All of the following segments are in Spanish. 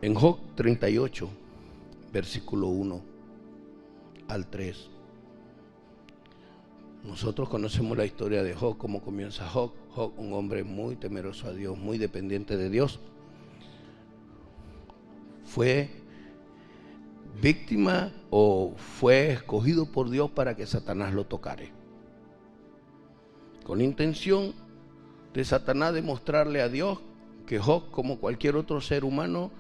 En Job 38, versículo 1 al 3. Nosotros conocemos la historia de Job, cómo comienza Job. Job, un hombre muy temeroso a Dios, muy dependiente de Dios. Fue víctima o fue escogido por Dios para que Satanás lo tocare, con la intención de Satanás demostrarle a Dios que Job, como cualquier otro ser humano,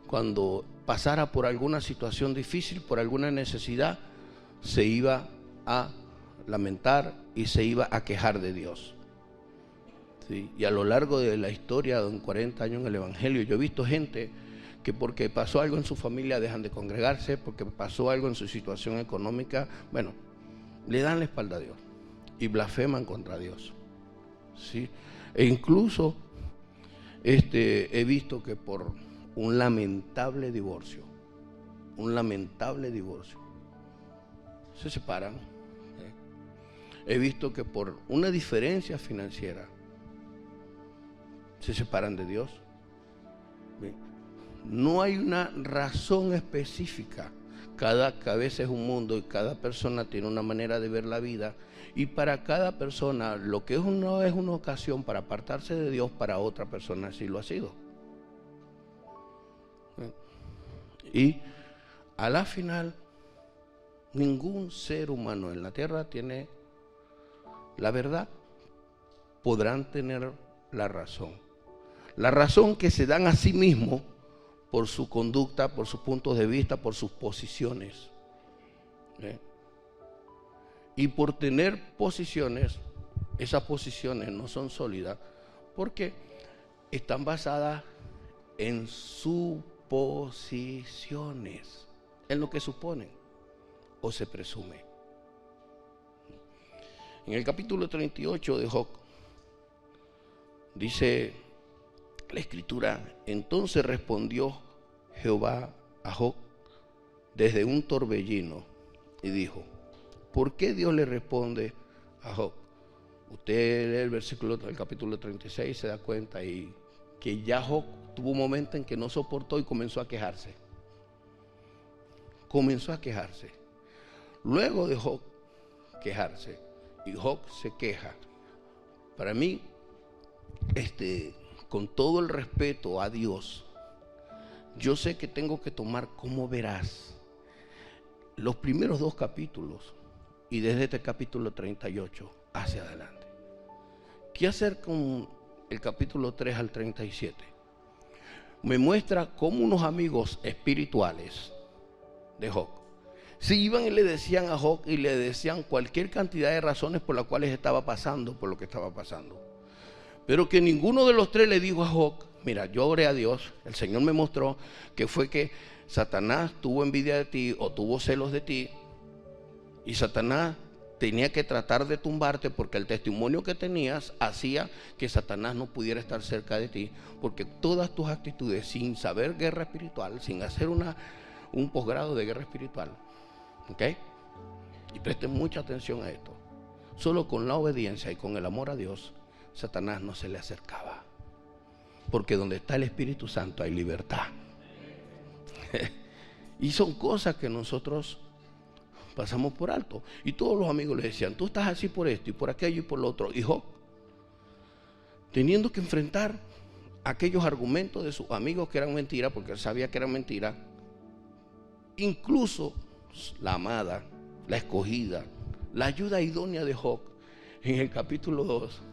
cuando pasara por alguna situación difícil, por alguna necesidad, se iba a lamentar y se iba a quejar de Dios. ¿Sí? Y a lo largo de la historia, en 40 años en el Evangelio, yo he visto gente que porque pasó algo en su familia dejan de congregarse, porque pasó algo en su situación económica, bueno, le dan la espalda a Dios y blasfeman contra Dios. ¿Sí? E incluso he visto que por un lamentable divorcio, se separan. He visto que por una diferencia financiera se separan de Dios. No hay una razón específica. Cada cabeza es un mundo y cada persona tiene una manera de ver la vida. Y para cada persona, lo que no es una ocasión para apartarse de Dios, para otra persona sí lo ha sido. Y a la final, ningún ser humano en la tierra tiene la verdad. Podrán tener la razón que se dan a sí mismos por su conducta, por sus puntos de vista, por sus posiciones. Y por tener posiciones, esas posiciones no son sólidas porque están basadas en suposiciones, en lo que suponen o se presume. En el capítulo 38 de Job dice la escritura: entonces respondió Jehová a Job desde un torbellino y dijo. ¿Por qué Dios le responde a Job? Usted lee el versículo del capítulo 36 y se da cuenta y que ya Job tuvo un momento en que no soportó y comenzó a quejarse. Luego de Job quejarse, y Job se queja. Para mí, con todo el respeto a Dios, yo sé que tengo que tomar como veraz los primeros 2 capítulos y desde este capítulo 38 hacia adelante. ¿Qué hacer con el capítulo 3 al 37? Me muestra cómo unos amigos espirituales de Job se iban y le decían a Job y le decían cualquier cantidad de razones por las cuales estaba pasando por lo que estaba pasando, pero que ninguno de los 3 le dijo a Job: mira, yo oré a Dios, el Señor me mostró que fue que Satanás tuvo envidia de ti o tuvo celos de ti, y Satanás tenía que tratar de tumbarte porque el testimonio que tenías hacía que Satanás no pudiera estar cerca de ti, porque todas tus actitudes, sin saber guerra espiritual, sin hacer un posgrado de guerra espiritual, ¿ok? Y presten mucha atención a esto. Solo con la obediencia y con el amor a Dios, Satanás no se le acercaba, porque donde está el Espíritu Santo hay libertad. Y son cosas que nosotros pasamos por alto. Y todos los amigos le decían: tú estás así por esto y por aquello y por lo otro. Y Job, teniendo que enfrentar aquellos argumentos de sus amigos que eran mentiras, porque él sabía que eran mentiras, incluso la amada, la escogida, la ayuda idónea de Job, en el capítulo 2,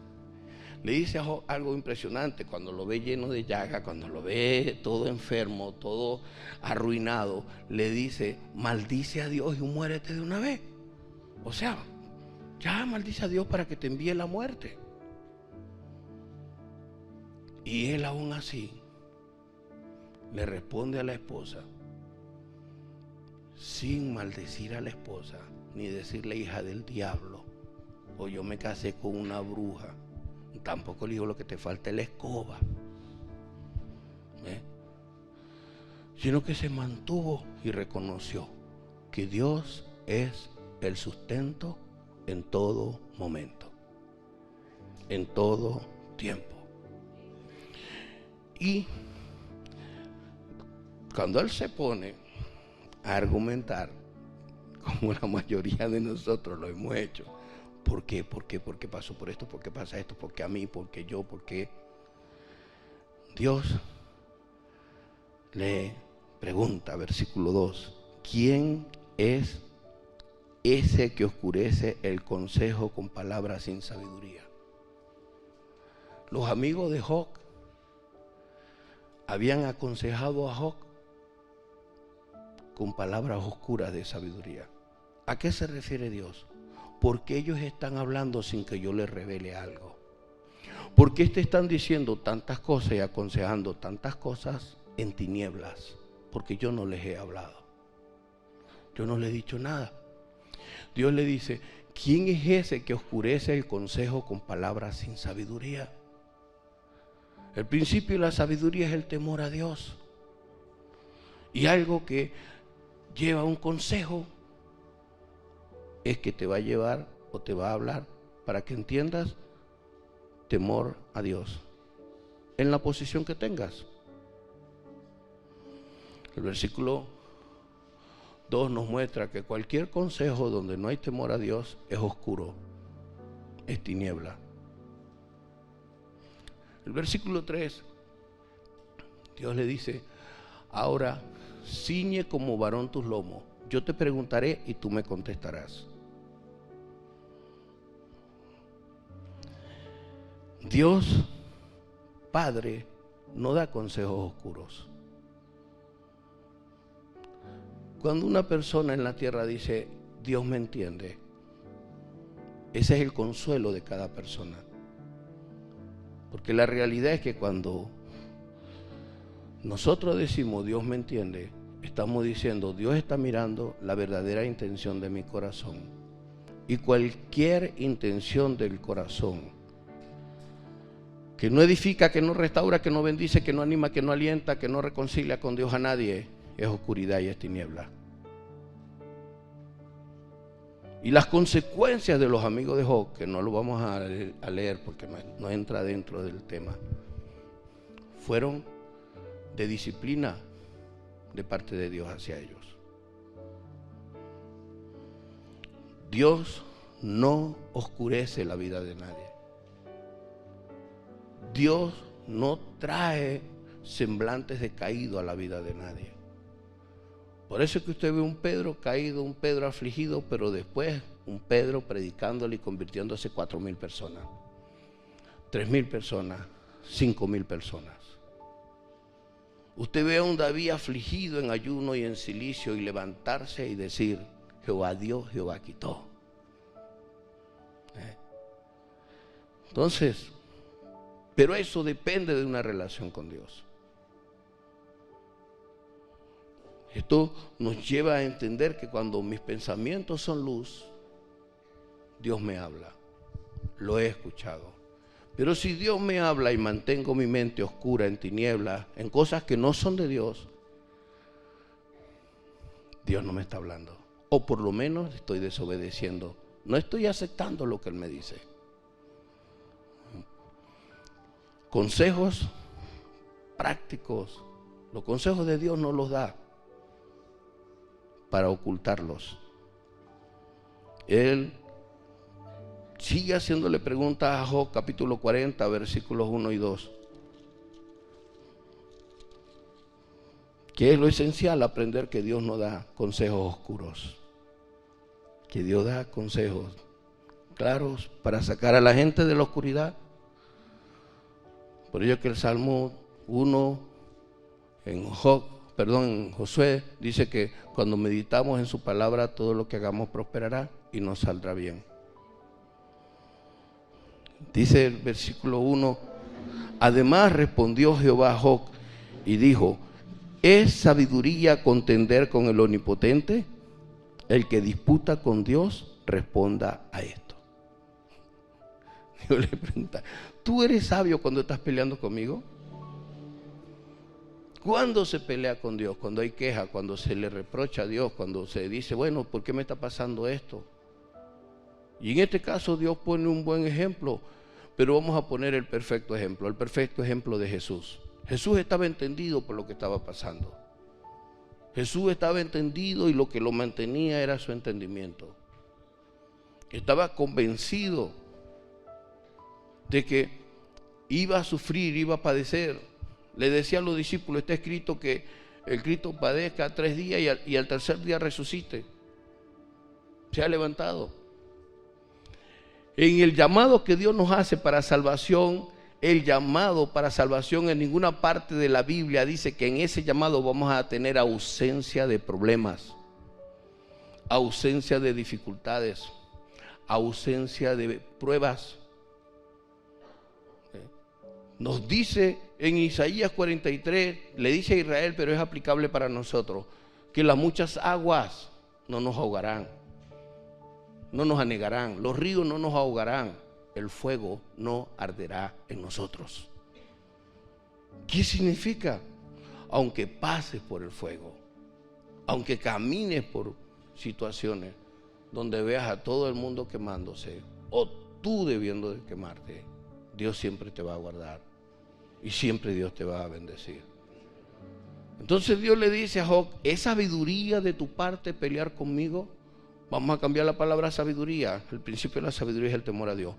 le dice a Job algo impresionante. Cuando lo ve lleno de llaga, cuando lo ve todo enfermo, todo arruinado, le dice: maldice a Dios y muérete de una vez. O sea, ya maldice a Dios para que te envíe la muerte. Y él aún así le responde a la esposa, sin maldecir a la esposa, ni decirle hija del diablo, o yo me casé con una bruja. Tampoco le dijo: lo que te falta es la escoba. Sino que se mantuvo y reconoció que Dios es el sustento en todo momento, en todo tiempo. Y Cuando él se pone a argumentar, como la mayoría de nosotros lo hemos hecho, ¿por qué? ¿Por qué? ¿Por qué pasó por esto? ¿Por qué pasa esto? ¿Por qué a mí? ¿Por qué yo? ¿Por qué? Dios le pregunta, versículo 2, ¿quién es ese que oscurece el consejo con palabras sin sabiduría? Los amigos de Job habían aconsejado a Job con palabras oscuras de sabiduría. ¿A qué se refiere Dios? Porque ellos están hablando sin que yo les revele algo. ¿Por qué te están diciendo tantas cosas y aconsejando tantas cosas en tinieblas? Porque yo no les he hablado. Yo no les he dicho nada. Dios le dice, ¿quién es ese que oscurece el consejo con palabras sin sabiduría? El principio de la sabiduría es el temor a Dios. Y algo que lleva un consejo es que te va a llevar o te va a hablar para que entiendas temor a Dios en la posición que tengas. El versículo 2 nos muestra que cualquier consejo donde no hay temor a Dios es oscuro, es tiniebla. El versículo 3, Dios le dice, ahora ciñe como varón tus lomos, yo te preguntaré y tú me contestarás. Dios Padre no da consejos oscuros. Cuando una persona en la tierra dice, Dios me entiende, ese es el consuelo de cada persona. Porque la realidad es que cuando nosotros decimos, Dios me entiende, estamos diciendo, Dios está mirando la verdadera intención de mi corazón. Y cualquier intención del corazón que no edifica, que no restaura, que no bendice, que no anima, que no alienta, que no reconcilia con Dios a nadie, es oscuridad y es tiniebla. Y las consecuencias de los amigos de Job, que no lo vamos a leer porque no entra dentro del tema, fueron de disciplina de parte de Dios hacia ellos. Dios no oscurece la vida de nadie. Dios no trae semblantes de caído a la vida de nadie. Por eso es que usted ve un Pedro caído, un Pedro afligido, pero después un Pedro predicándole y convirtiéndose 4,000 personas, 3,000 personas, 5,000 personas. Usted ve a un David afligido en ayuno y en cilicio y levantarse y decir, Jehová dio, Jehová quitó. Entonces, pero eso depende de una relación con Dios. Esto nos lleva a entender que cuando mis pensamientos son luz, Dios me habla. Lo he escuchado. Pero si Dios me habla y mantengo mi mente oscura en tinieblas, en cosas que no son de Dios, Dios no me está hablando. O por lo menos estoy desobedeciendo. No estoy aceptando lo que Él me dice. Consejos prácticos. Los consejos de Dios no los da para ocultarlos. Él sigue haciéndole preguntas a Job, capítulo 40, versículos 1 y 2. Que es lo esencial, aprender que Dios no da consejos oscuros. Que Dios da consejos claros para sacar a la gente de la oscuridad. Por ello que el Salmo 1 en Josué dice que cuando meditamos en su palabra todo lo que hagamos prosperará y nos saldrá bien. Dice el versículo 1, además respondió Jehová a Job y dijo, ¿es sabiduría contender con el Omnipotente? El que disputa con Dios responda a esto. Dios le pregunta, ¿tú eres sabio cuando estás peleando conmigo? ¿Cuándo se pelea con Dios? Cuando hay queja, cuando se le reprocha a Dios, cuando se dice, bueno, ¿por qué me está pasando esto? Y en este caso Dios pone un buen ejemplo, pero vamos a poner el perfecto ejemplo de Jesús. Jesús estaba entendido por lo que estaba pasando. Jesús estaba entendido y lo que lo mantenía era su entendimiento. Estaba convencido de que iba a sufrir, iba a padecer. Le decía a los discípulos, está escrito que el Cristo padezca 3 días y al tercer día resucite. Se ha levantado. En el llamado que Dios nos hace para salvación, el llamado para salvación en ninguna parte de la Biblia dice que en ese llamado vamos a tener ausencia de problemas, ausencia de dificultades, ausencia de pruebas. Nos dice en Isaías 43, le dice a Israel, pero es aplicable para nosotros, que las muchas aguas no nos ahogarán, no nos anegarán, los ríos no nos ahogarán, el fuego no arderá en nosotros. ¿Qué significa? Aunque pases por el fuego, aunque camines por situaciones donde veas a todo el mundo quemándose o tú debiendo de quemarte, Dios siempre te va a guardar y siempre Dios te va a bendecir. Entonces Dios le dice a Job, ¿es sabiduría de tu parte pelear conmigo? Vamos a cambiar la palabra sabiduría. El principio de la sabiduría es el temor a Dios.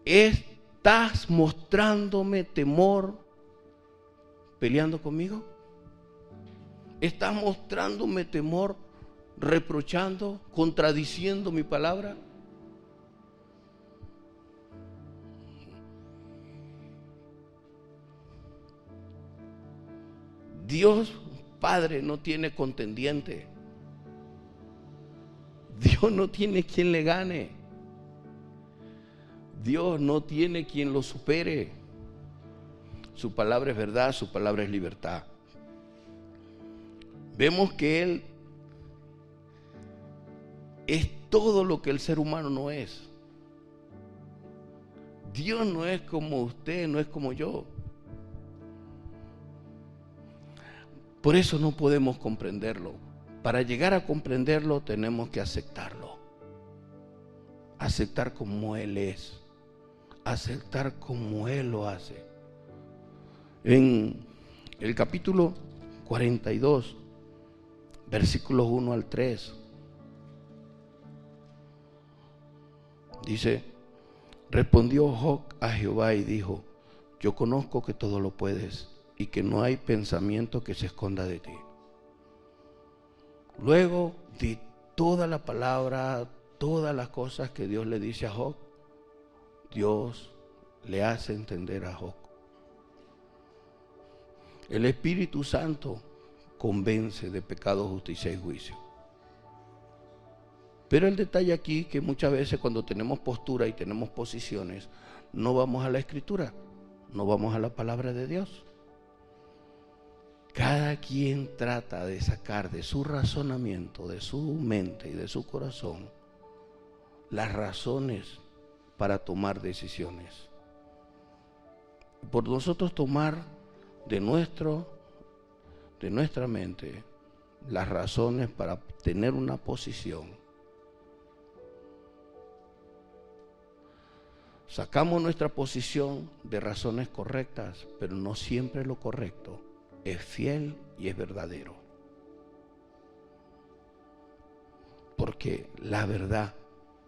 ¿Estás mostrándome temor peleando conmigo? ¿Estás mostrándome temor reprochando, contradiciendo mi palabra? Dios Padre no tiene contendiente. Dios no tiene quien le gane. Dios no tiene quien lo supere. Su palabra es verdad, su palabra es libertad. Vemos que Él es todo lo que el ser humano no es. Dios no es como usted, no es como yo. Por eso no podemos comprenderlo. Para llegar a comprenderlo tenemos que aceptarlo. Aceptar como Él es. Aceptar como Él lo hace. En el capítulo 42, versículos 1 al 3, dice, respondió Job a Jehová y dijo, yo conozco que todo lo puedes y que no hay pensamiento que se esconda de ti. Luego de toda la palabra, todas las cosas que Dios le dice a Job, Dios le hace entender a Job. El Espíritu Santo convence de pecado, justicia y juicio. Pero el detalle aquí es que muchas veces cuando tenemos postura y tenemos posiciones, no vamos a la Escritura, no vamos a la palabra de Dios. Cada quien trata de sacar de su razonamiento, de su mente y de su corazón las razones para tomar decisiones. Por nosotros tomar de nuestra mente las razones para tener una posición, sacamos nuestra posición de razones correctas, pero no siempre lo correcto es fiel y es verdadero. Porque la verdad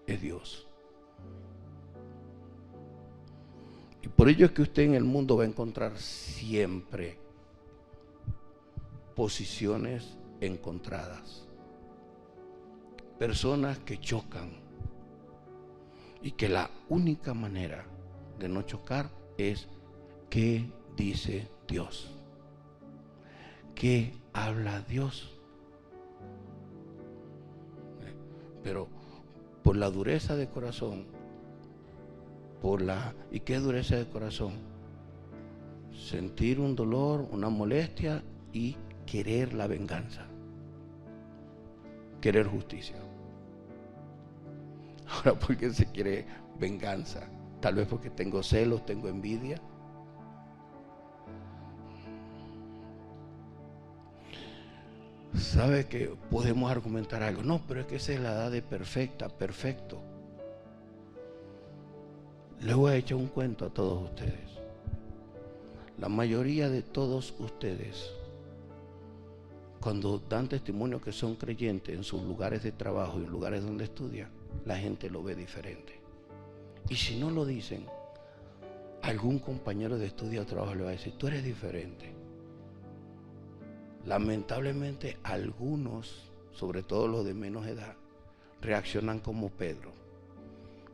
es Dios. Y por ello es que usted en el mundo va a encontrar siempre posiciones encontradas. Personas que chocan. Y que la única manera de no chocar es ¿qué dice Dios? ¿Qué habla Dios? Pero por la dureza de corazón, ¿y qué dureza de corazón? Sentir un dolor, una molestia y querer la venganza, querer justicia. Ahora, ¿por qué se quiere venganza? Tal vez porque tengo celos, tengo envidia. ¿Sabe que podemos argumentar algo? No, pero es que esa es la edad de perfecta, perfecto. Les voy a echar un cuento a todos ustedes. La mayoría de todos ustedes cuando dan testimonio que son creyentes en sus lugares de trabajo y en lugares donde estudian, la gente lo ve diferente. Y si no lo dicen, algún compañero de estudio o trabajo le va a decir, tú eres diferente. Lamentablemente algunos, sobre todo los de menos edad, reaccionan como Pedro.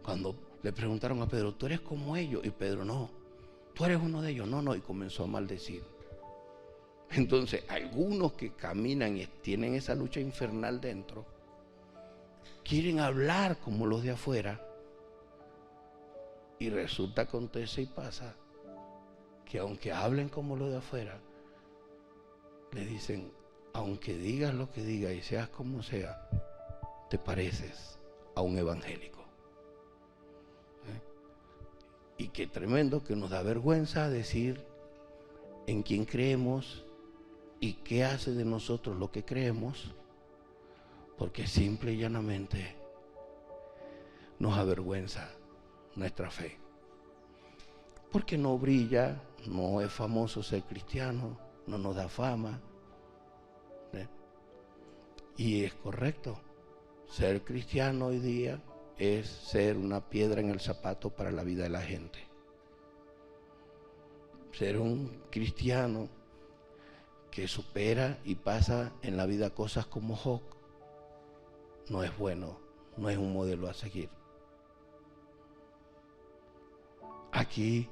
Cuando le preguntaron a Pedro, ¿tú eres como ellos? Y Pedro, no. ¿Tú eres uno de ellos? No, no. Y comenzó a maldecir. Entonces, algunos que caminan y tienen esa lucha infernal dentro, quieren hablar como los de afuera. Y resulta, acontece y pasa, que aunque hablen como los de afuera, le dicen, aunque digas lo que digas y seas como sea, te pareces a un evangélico. Y qué tremendo que nos da vergüenza decir en quién creemos y qué hace de nosotros lo que creemos, porque simple y llanamente nos avergüenza nuestra fe. Porque no brilla, no es famoso ser cristiano, no nos da fama. Y es correcto, ser cristiano hoy día es ser una piedra en el zapato para la vida de la gente. Ser un cristiano que supera y pasa en la vida cosas como Job no es bueno, no es un modelo a seguir. Aquí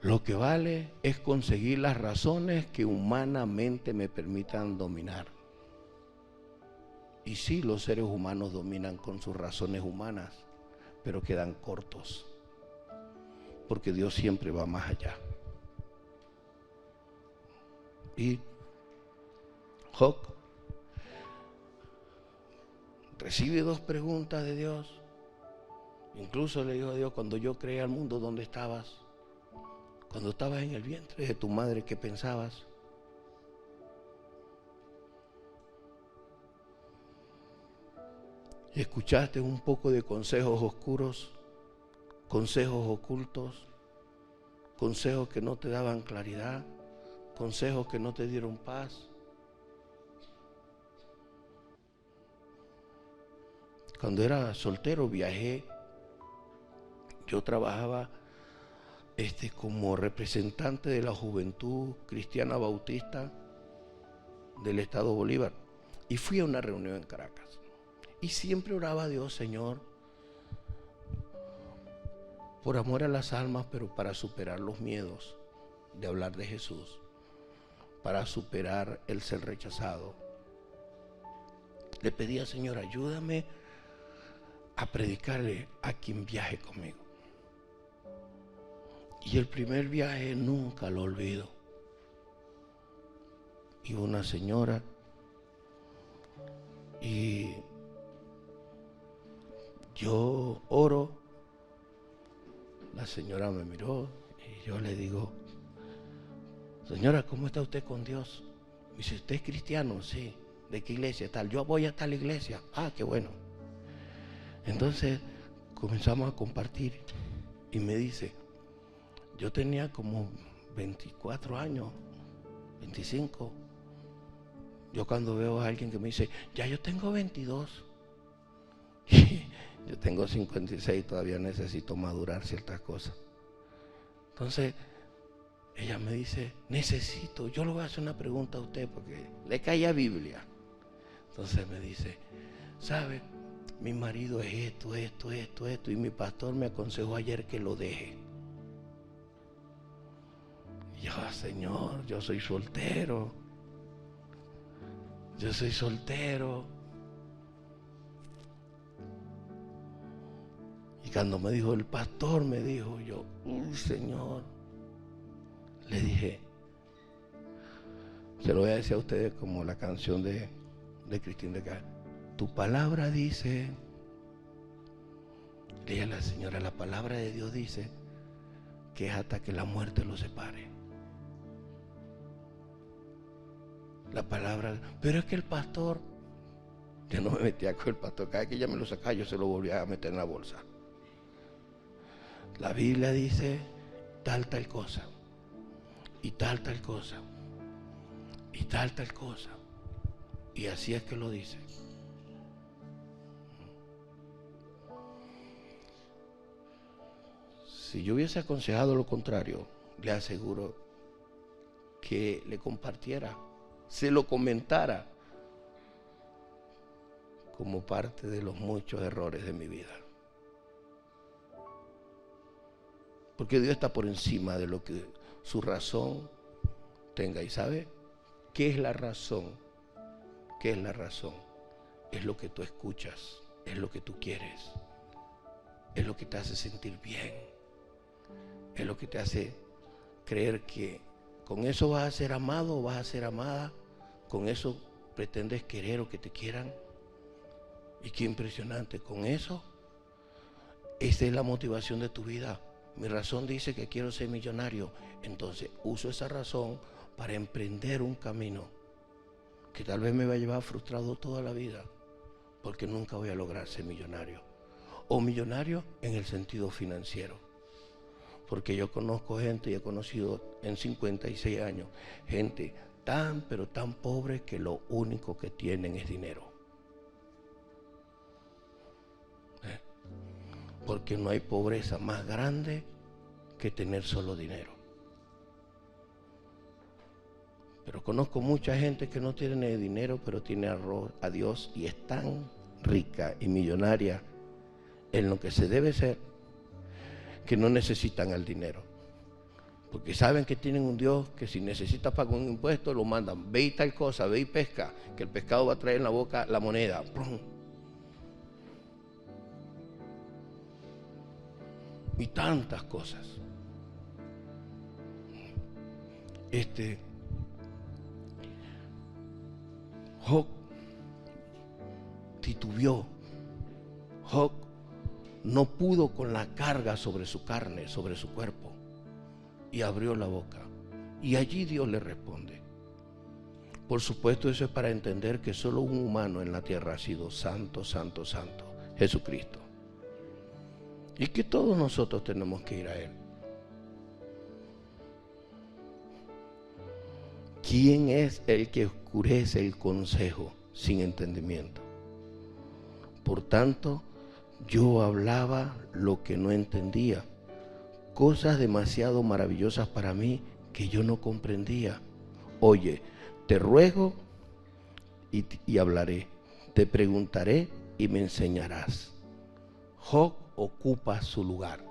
lo que vale es conseguir las razones que humanamente me permitan dominar. Y sí, los seres humanos dominan con sus razones humanas, pero quedan cortos, porque Dios siempre va más allá. Y Job recibe 2 preguntas de Dios. Incluso le dijo a Dios, cuando yo creé al mundo, ¿dónde estabas? Cuando estabas en el vientre de tu madre, ¿qué pensabas? Y escuchaste un poco de consejos oscuros, consejos ocultos, consejos que no te daban claridad, consejos que no te dieron paz. Cuando era soltero viajé. Yo trabajaba como representante de la Juventud Cristiana Bautista del Estado Bolívar. Y fui a una reunión en Caracas. Y siempre oraba a Dios, Señor, por amor a las almas, pero para superar los miedos de hablar de Jesús, para superar el ser rechazado. Le pedía, Señor, ayúdame a predicarle a quien viaje conmigo. Y el primer viaje nunca lo olvido. Iba una señora y yo oro. La señora me miró y yo le digo, señora, ¿cómo está usted con Dios? Me dice, ¿usted es cristiano? Sí. ¿De qué iglesia? Tal. Yo voy a tal iglesia. Ah, qué bueno. Entonces comenzamos a compartir y me dice, yo tenía como 24 años, 25. Yo cuando veo a alguien que me dice, ya yo tengo 22. Yo tengo 56, todavía necesito madurar ciertas cosas. Entonces, ella me dice, yo le voy a hacer una pregunta a usted porque le caía Biblia. Entonces me dice, ¿sabe? Mi marido es esto, y mi pastor me aconsejó ayer que lo deje. Yo, Señor, yo soy soltero. Y cuando me dijo el pastor, me dijo yo, Señor, le dije, se lo voy a decir a ustedes como la canción de Cristín de Cá. Tu palabra dice, leía la señora, la palabra de Dios dice que es hasta que la muerte los separe. La palabra, pero es que el pastor, yo no me metía con el pastor, cada vez que ella me lo sacaba yo se lo volvía a meter en la bolsa. La Biblia dice tal cosa y tal cosa. y tal cosa. Y así es que lo dice. Si yo hubiese aconsejado lo contrario, le aseguro que le compartiera, se lo comentara como parte de los muchos errores de mi vida. Porque Dios está por encima de lo que su razón tenga. ¿Y sabe qué es la razón? ¿Qué es la razón? Es lo que tú escuchas, es lo que tú quieres, es lo que te hace sentir bien, es lo que te hace creer que con eso vas a ser amado o vas a ser amada, con eso pretendes querer o que te quieran. Y qué impresionante, con eso, esa es la motivación de tu vida. Mi razón dice que quiero ser millonario, entonces uso esa razón para emprender un camino que tal vez me va a llevar frustrado toda la vida, porque nunca voy a lograr ser millonario. O millonario en el sentido financiero. Porque yo conozco gente, y he conocido en 56 años, gente tan, pero tan pobre que lo único que tienen es dinero. Porque no hay pobreza más grande que tener solo dinero. Pero conozco mucha gente que no tiene dinero, pero tiene a Dios y es tan rica y millonaria en lo que se debe ser, que no necesitan el dinero. Porque saben que tienen un Dios que si necesita pagar un impuesto, lo mandan. Ve y tal cosa, ve y pesca, que el pescado va a traer en la boca la moneda. ¡Pum! Y tantas cosas. Job titubeó. Job no pudo con la carga sobre su carne, sobre su cuerpo, y abrió la boca. Y allí Dios le responde. Por supuesto, eso es para entender que solo un humano en la tierra ha sido santo, santo, santo, Jesucristo. Y que todos nosotros tenemos que ir a Él. ¿Quién es el que oscurece el consejo sin entendimiento? Por tanto, yo hablaba lo que no entendía, cosas demasiado maravillosas para mí que yo no comprendía. Oye, te ruego y hablaré, te preguntaré y me enseñarás. Job ocupa su lugar,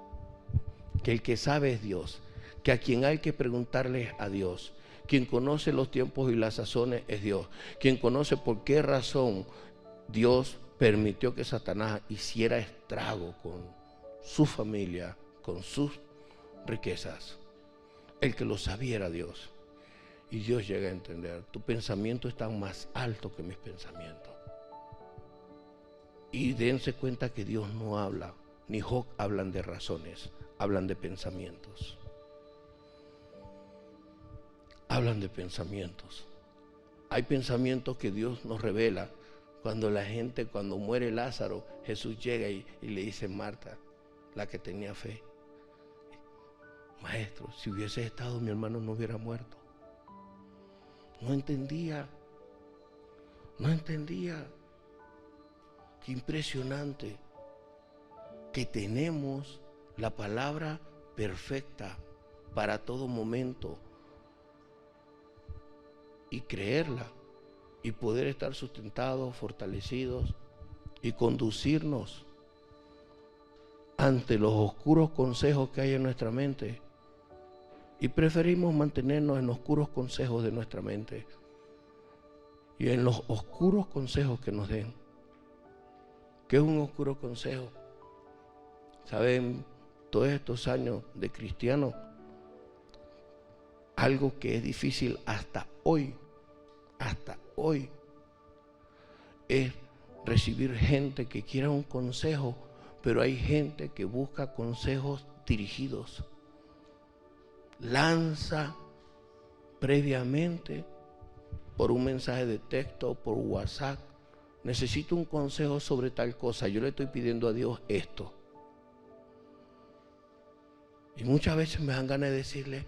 que el que sabe es Dios, que a quien hay que preguntarle a Dios, quien conoce los tiempos y las sazones es Dios, quien conoce por qué razón Dios permitió que Satanás hiciera estrago con su familia, con sus riquezas. El que lo sabía era Dios. Y Dios llega a entender, tu pensamiento está más alto que mis pensamientos. Y dense cuenta que Dios no habla, ni Job hablan de razones, hablan de pensamientos. Hablan de pensamientos. Hay pensamientos que Dios nos revela. Cuando muere Lázaro, Jesús llega y le dice: Marta, la que tenía fe, maestro, si hubiese estado, mi hermano no hubiera muerto. No entendía. Qué impresionante que tenemos la palabra perfecta para todo momento y creerla y poder estar sustentados, fortalecidos y conducirnos ante los oscuros consejos que hay en nuestra mente. Y preferimos mantenernos en los oscuros consejos de nuestra mente y en los oscuros consejos que nos den. ¿Qué es un oscuro consejo? ¿Saben? Todos estos años de cristiano, algo que es difícil hasta hoy, es recibir gente que quiera un consejo, pero hay gente que busca consejos dirigidos. Lanza previamente por un mensaje de texto, por WhatsApp: necesito un consejo sobre tal cosa, yo le estoy pidiendo a Dios esto. Y muchas veces me dan ganas de decirle: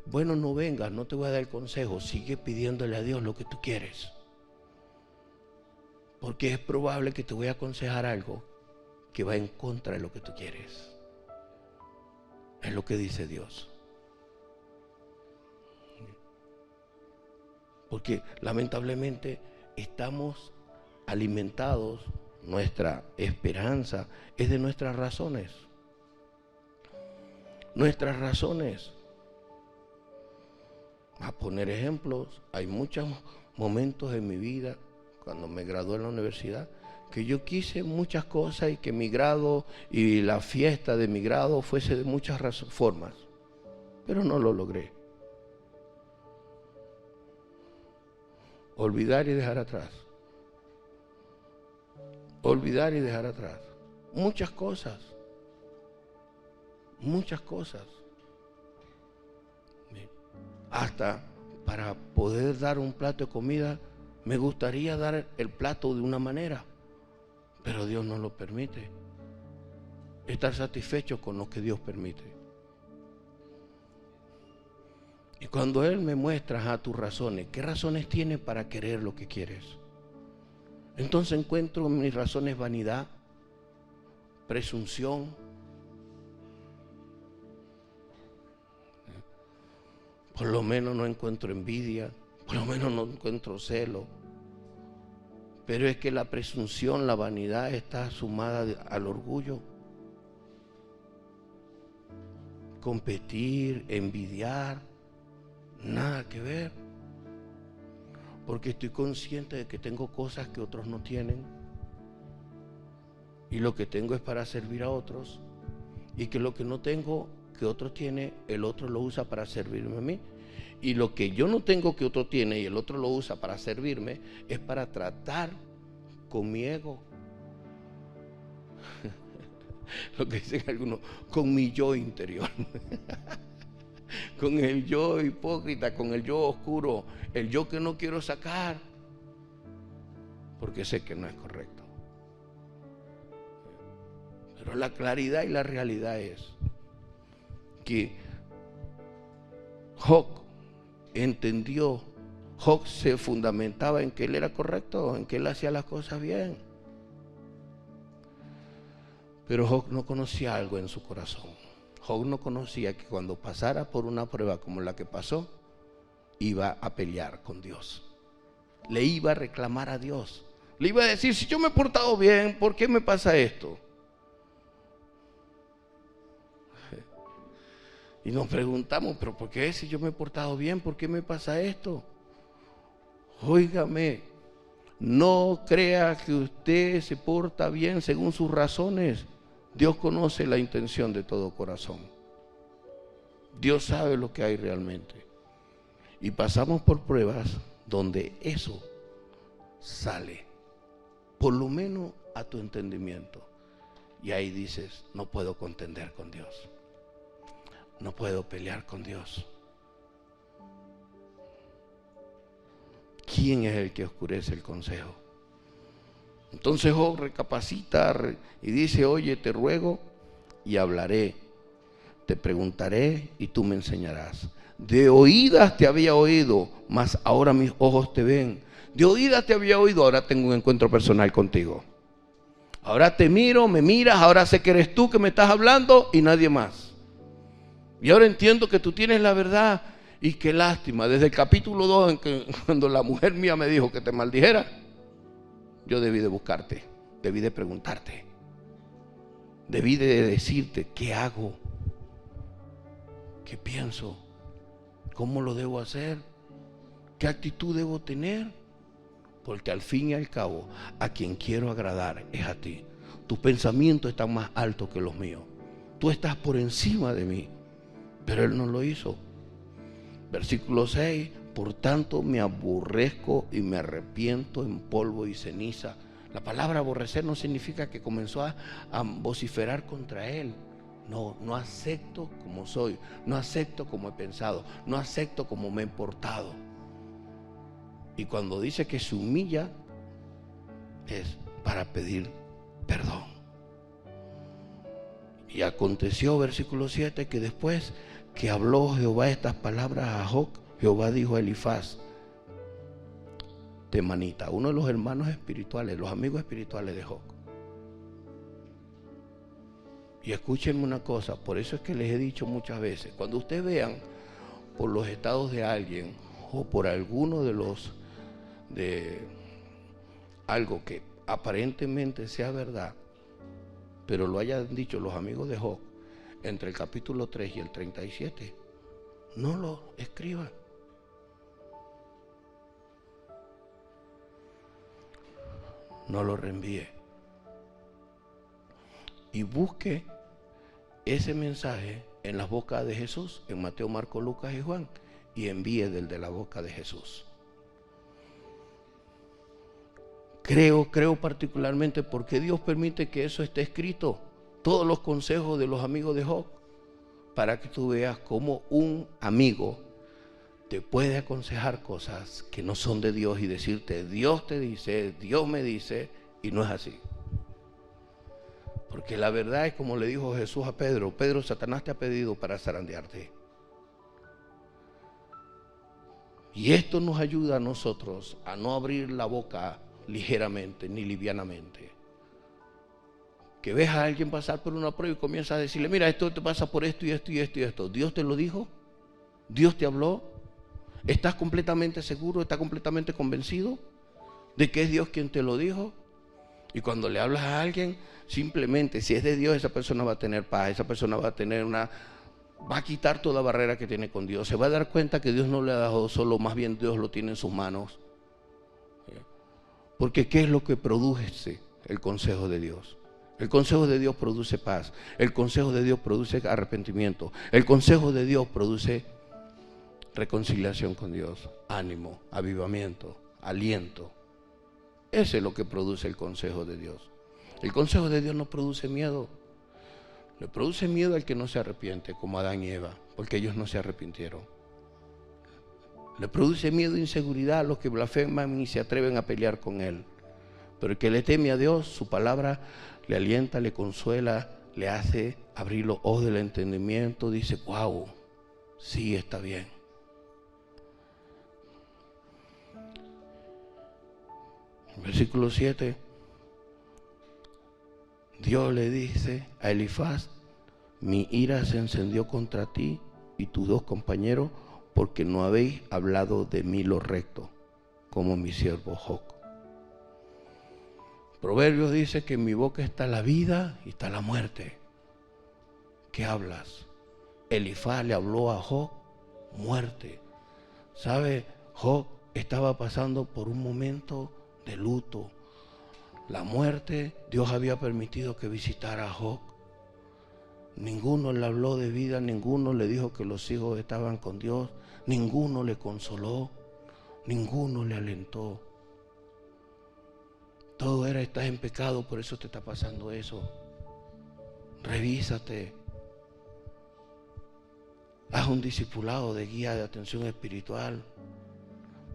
Bueno, no vengas, no te voy a dar el consejo. Sigue pidiéndole a Dios lo que tú quieres. Porque es probable que te voy a aconsejar algo que va en contra de lo que tú quieres. Es lo que dice Dios. Porque lamentablemente estamos alimentados, nuestra esperanza es de nuestras razones. Nuestras razones. A poner ejemplos, hay muchos momentos en mi vida, cuando me gradué en la universidad, que yo quise muchas cosas y que mi grado y la fiesta de mi grado fuese de muchas formas, pero no lo logré. Olvidar y dejar atrás. Olvidar y dejar atrás. Muchas cosas. Muchas cosas. Hasta para poder dar un plato de comida, me gustaría dar el plato de una manera, pero Dios no lo permite. Estar satisfecho con lo que Dios permite. Y cuando Él me muestra a tus razones, ¿qué razones tienes para querer lo que quieres? Entonces encuentro mis razones vanidad, presunción, por lo menos no encuentro envidia, por lo menos no encuentro celo. Pero es que la presunción, la vanidad está sumada al orgullo. Competir, envidiar, nada que ver. Porque estoy consciente de que tengo cosas que otros no tienen. Y lo que tengo es para servir a otros. Y que lo que no tengo, que otro tiene, el otro lo usa para servirme a mí. Y lo que yo no tengo que otro tiene y el otro lo usa para servirme, es para tratar con mi ego. Lo que dicen algunos, con mi yo interior. Con el yo hipócrita, con el yo oscuro, el yo que no quiero sacar, porque sé que no es correcto. Pero la claridad y la realidad es que Job entendió, Job se fundamentaba en que él era correcto, en que él hacía las cosas bien. Pero Job no conocía algo en su corazón. Job no conocía que cuando pasara por una prueba como la que pasó, iba a pelear con Dios. Le iba a reclamar a Dios. Le iba a decir, si yo me he portado bien, ¿por qué me pasa esto? Y nos preguntamos, ¿pero por qué si yo me he portado bien? ¿Por qué me pasa esto? Óigame, no crea que usted se porta bien según sus razones. Dios conoce la intención de todo corazón. Dios sabe lo que hay realmente. Y pasamos por pruebas donde eso sale, por lo menos a tu entendimiento. Y ahí dices, no puedo contender con Dios. No puedo pelear con Dios. ¿Quién es el que oscurece el consejo? Entonces Job recapacita y dice, oye, te ruego y hablaré, te preguntaré y tú me enseñarás. De oídas te había oído, mas ahora mis ojos te ven. De oídas te había oído, ahora tengo un encuentro personal contigo. Ahora te miro, me miras, ahora sé que eres tú que me estás hablando y nadie más. Y ahora entiendo que tú tienes la verdad. Y qué lástima, desde el capítulo 2, cuando la mujer mía me dijo que te maldijera, yo debí de buscarte, debí de preguntarte, debí de decirte qué hago, qué pienso, cómo lo debo hacer, qué actitud debo tener, porque al fin y al cabo a quien quiero agradar es a ti. Tus pensamientos están más altos que los míos, tú estás por encima de mí, pero Él no lo hizo. Versículo 6, por tanto me aborrezco y me arrepiento en polvo y ceniza. La palabra aborrecer no significa que comenzó a vociferar contra Él. No, no acepto como soy, no acepto como he pensado, no acepto como me he portado. Y cuando dice que se humilla, es para pedir perdón. Y aconteció, versículo 7, que después que habló Jehová estas palabras a Job, Jehová dijo a Elifaz Temanita, uno de los hermanos espirituales, los amigos espirituales de Job. Y escúchenme una cosa, por eso es que les he dicho muchas veces, cuando ustedes vean por los estados de alguien o por alguno de algo que aparentemente sea verdad, pero lo hayan dicho los amigos de Job entre el capítulo 3 y el 37, no lo escriban. No lo reenvíe. Y busque ese mensaje en las bocas de Jesús, en Mateo, Marcos, Lucas y Juan, y envíe del de la boca de Jesús. Creo particularmente porque Dios permite que eso esté escrito, todos los consejos de los amigos de Job, para que tú veas cómo un amigo te puede aconsejar cosas que no son de Dios y decirte, Dios te dice, Dios me dice, y no es así. Porque la verdad es como le dijo Jesús a Pedro, Pedro, Satanás te ha pedido para zarandearte. Y esto nos ayuda a nosotros a no abrir la boca ligeramente ni livianamente. Que ves a alguien pasar por una prueba y comienzas a decirle, mira, esto te pasa por esto y esto y esto y esto. ¿Dios te lo dijo? ¿Dios te habló? ¿Estás completamente seguro? ¿Estás completamente convencido de que es Dios quien te lo dijo? Y cuando le hablas a alguien, simplemente si es de Dios, esa persona va a tener paz, esa persona va a quitar toda barrera que tiene con Dios. Se va a dar cuenta que Dios no le ha dado solo, más bien Dios lo tiene en sus manos. Porque ¿qué es lo que produce el consejo de Dios? El consejo de Dios produce paz. El consejo de Dios produce arrepentimiento. El consejo de Dios produce reconciliación con Dios, ánimo, avivamiento, aliento. Ese es lo que produce el consejo de Dios. El consejo de Dios no produce miedo. Le produce miedo al que no se arrepiente, como Adán y Eva, porque ellos no se arrepintieron. Le produce miedo e inseguridad a los que blasfeman y se atreven a pelear con él. Pero el que le teme a Dios, su palabra le alienta, le consuela, le hace abrir los ojos del entendimiento, dice, wow, sí, está bien. Versículo 7, Dios le dice a Elifaz, mi ira se encendió contra ti y tus dos compañeros, porque no habéis hablado de mí lo recto, como mi siervo Job. Proverbios dice que en mi boca está la vida y está la muerte. ¿Qué hablas? Elifaz le habló a Job muerte. ¿Sabe? Job estaba pasando por un momento de luto. La muerte, Dios había permitido que visitara a Job. Ninguno le habló de vida, ninguno le dijo que los hijos estaban con Dios, ninguno le consoló, ninguno le alentó. Todo era, estás en pecado, por eso te está pasando eso. Revísate. Haz un discipulado de guía de atención espiritual.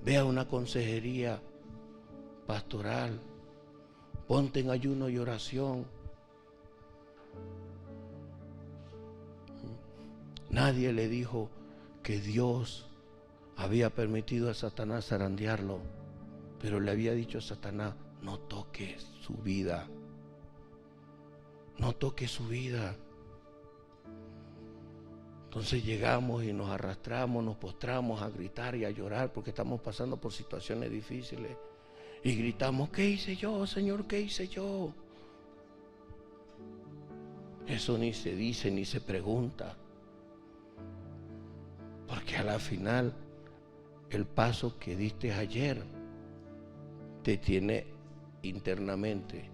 Ve a una consejería pastoral. Ponte en ayuno y oración. Nadie le dijo que Dios había permitido a Satanás zarandearlo, pero le había dicho a Satanás, no toques su vida. No toques su vida. Entonces llegamos y nos arrastramos, nos postramos a gritar y a llorar porque estamos pasando por situaciones difíciles. Y gritamos, ¿qué hice yo, Señor? ¿Qué hice yo? Eso ni se dice ni se pregunta. Porque a la final, el paso que diste ayer te tiene internamente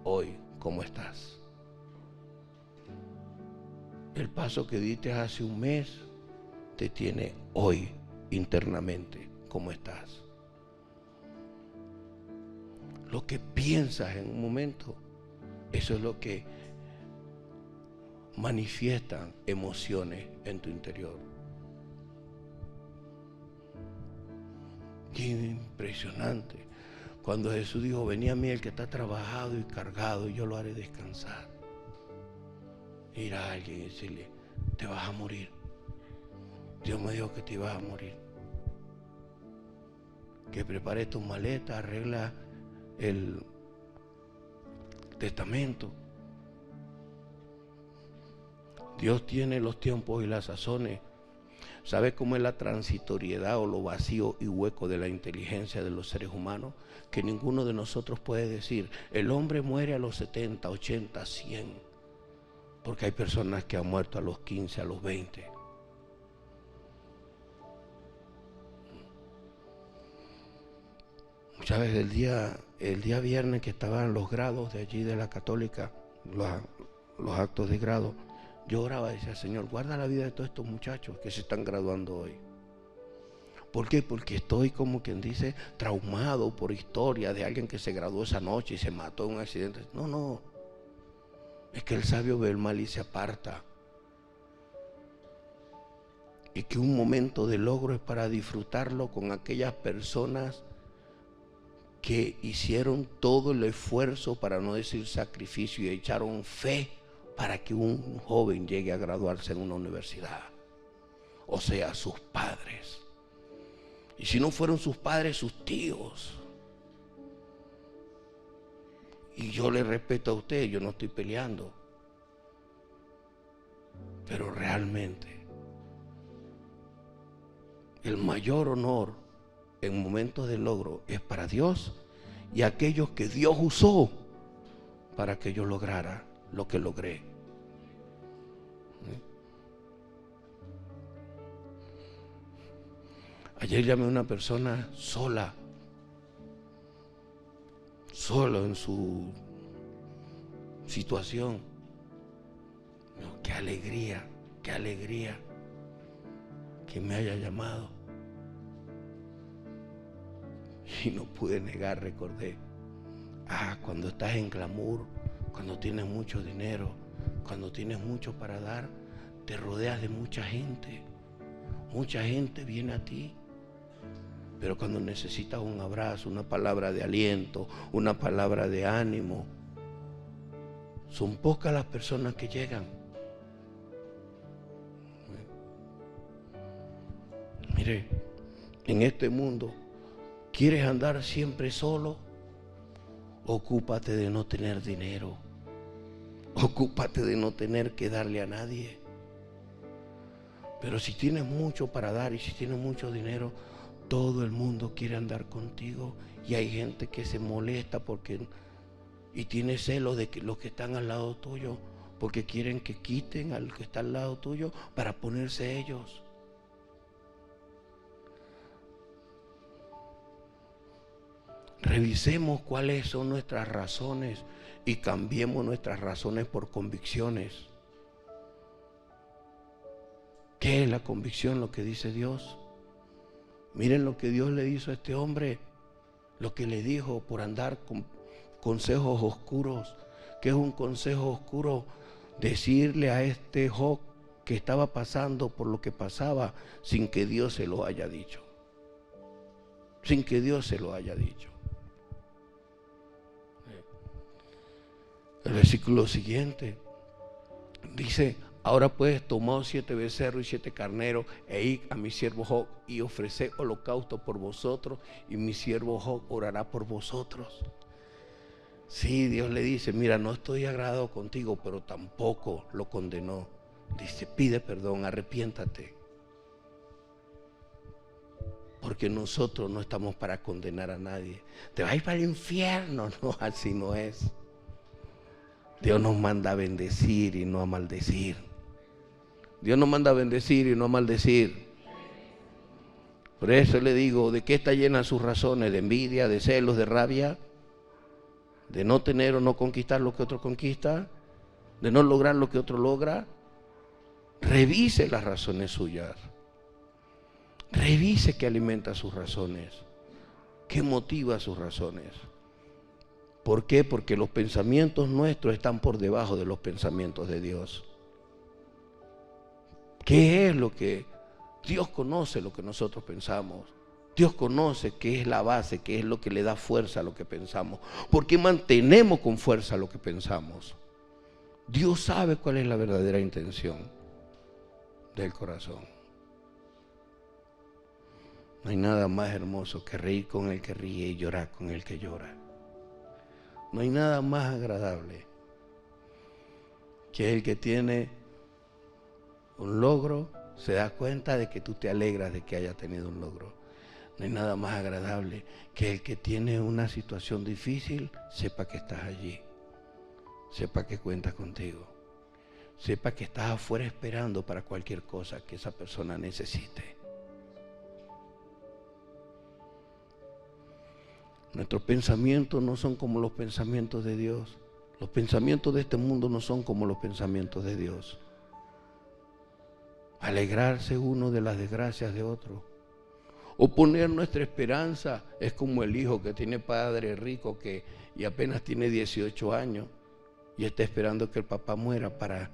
hoy como estás. El paso que diste hace un mes te tiene hoy internamente como estás. Lo que piensas en un momento, eso es lo que manifiestan emociones en tu interior. Qué impresionante. Cuando Jesús dijo, venid a mí el que está trabajado y cargado, y yo lo haré descansar. Ir a alguien y decirle, te vas a morir, Dios me dijo que te ibas a morir. Que prepare tus maletas, arregla el testamento. Dios tiene los tiempos y las sazones. ¿Sabe cómo es la transitoriedad o lo vacío y hueco de la inteligencia de los seres humanos? Que ninguno de nosotros puede decir, el hombre muere a los 70, 80, 100. Porque hay personas que han muerto a los 15, a los 20. ¿Sabes? El día viernes que estaban los grados de allí de la católica, los actos de grado, yo oraba y decía, Señor, guarda la vida de todos estos muchachos que se están graduando hoy. ¿Por qué? Porque estoy, como quien dice, traumado por historia de alguien que se graduó esa noche y se mató en un accidente. No. Es que el sabio ve el mal y se aparta. Y que un momento de logro es para disfrutarlo con aquellas personas que hicieron todo el esfuerzo, para no decir sacrificio, y echaron fe para que un joven llegue a graduarse en una universidad. O sea, sus padres. Y si no fueron sus padres, sus tíos. Y yo le respeto a usted, yo no estoy peleando. Pero realmente, el mayor honor en momentos de logro es para Dios y aquellos que Dios usó para que yo lograra lo que logré. Ayer llamé a una persona sola en su situación. Qué alegría que me haya llamado. Y no pude negar, recordé. Cuando estás en clamor, cuando tienes mucho dinero, cuando tienes mucho para dar, te rodeas de mucha gente. Mucha gente viene a ti. Pero cuando necesitas un abrazo, una palabra de aliento, una palabra de ánimo, son pocas las personas que llegan. Mire, en este mundo, ¿quieres andar siempre solo? Ocúpate de no tener dinero. Ocúpate de no tener que darle a nadie. Pero si tienes mucho para dar y si tienes mucho dinero, todo el mundo quiere andar contigo. Y hay gente que se molesta y tiene celos de que los que están al lado tuyo, porque quieren que quiten al que está al lado tuyo para ponerse ellos. Revisemos cuáles son nuestras razones y cambiemos nuestras razones por convicciones. ¿Qué es la convicción? Lo que dice Dios. Miren lo que Dios le hizo a este hombre, lo que le dijo por andar con consejos oscuros. ¿Qué es un consejo oscuro? Decirle a este Job que estaba pasando por lo que pasaba sin que Dios se lo haya dicho. Sin que Dios se lo haya dicho. El versículo siguiente dice: ahora pues tomaos 7 becerros y 7 carneros e id a mi siervo Job y ofreced holocausto por vosotros, y mi siervo Job orará por vosotros. Sí, Dios le dice: mira, no estoy agradado contigo, pero tampoco lo condenó. Dice: pide perdón, arrepiéntate. Porque nosotros no estamos para condenar a nadie. Te vas a ir para el infierno. No, así no es. Dios nos manda a bendecir y no a maldecir. Dios nos manda a bendecir y no a maldecir. Por eso le digo, ¿de qué está llena sus razones? ¿De envidia, de celos, de rabia? ¿De no tener o no conquistar lo que otro conquista? ¿De no lograr lo que otro logra? Revise las razones suyas. Revise qué alimenta sus razones, qué motiva sus razones. ¿Por qué? Porque los pensamientos nuestros están por debajo de los pensamientos de Dios. ¿Qué es lo que Dios conoce? Lo que nosotros pensamos. Dios conoce qué es la base, qué es lo que le da fuerza a lo que pensamos. ¿Por qué mantenemos con fuerza lo que pensamos? Dios sabe cuál es la verdadera intención del corazón. No hay nada más hermoso que reír con el que ríe y llorar con el que llora. No hay nada más agradable que el que tiene un logro se da cuenta de que tú te alegras de que haya tenido un logro. No hay nada más agradable que el que tiene una situación difícil sepa que estás allí, sepa que cuentas contigo, sepa que estás afuera esperando para cualquier cosa que esa persona necesite. Nuestros pensamientos no son como los pensamientos de Dios. Los pensamientos de este mundo no son como los pensamientos de Dios. Alegrarse uno de las desgracias de otro. O poner nuestra esperanza es como el hijo que tiene padre rico y apenas tiene 18 años y está esperando que el papá muera para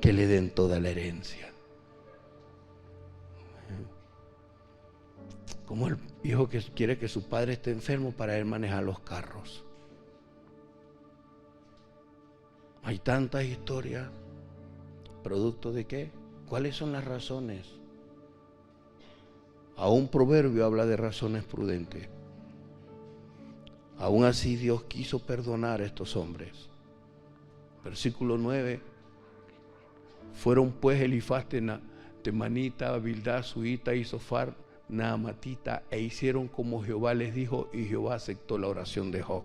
que le den toda la herencia. Como el hijo que quiere que su padre esté enfermo para él manejar los carros. Hay tantas historias. ¿Producto de qué? ¿Cuáles son las razones? A un proverbio habla de razones prudentes. Aún así Dios quiso perdonar a estos hombres. Versículo 9. Fueron pues Elifaz temanita, Bildad suita y Sofar naamatita e hicieron como Jehová les dijo, y Jehová aceptó la oración de Job.